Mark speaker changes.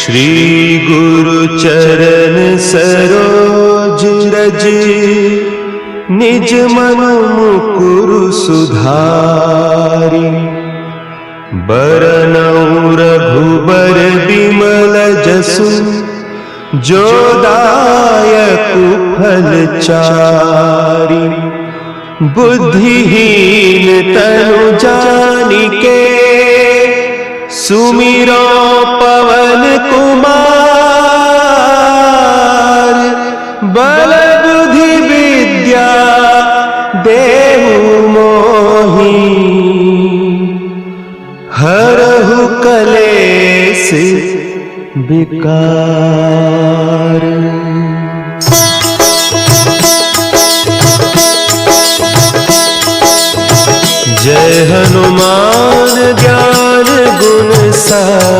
Speaker 1: श्री गुरु चरण सरोज रज, निज मन मुकुरु सुधारि। बरनउँ रघुबर बिमल जसु, जो दायकु फल चारि। बुद्धिहीन तनु जानिके, सुमिरो पवन कुमार। बल बुद्धि विद्या देहु मोहि, हरहु कलेश विकार। जय हनुमान ज्ञान गुण सागर।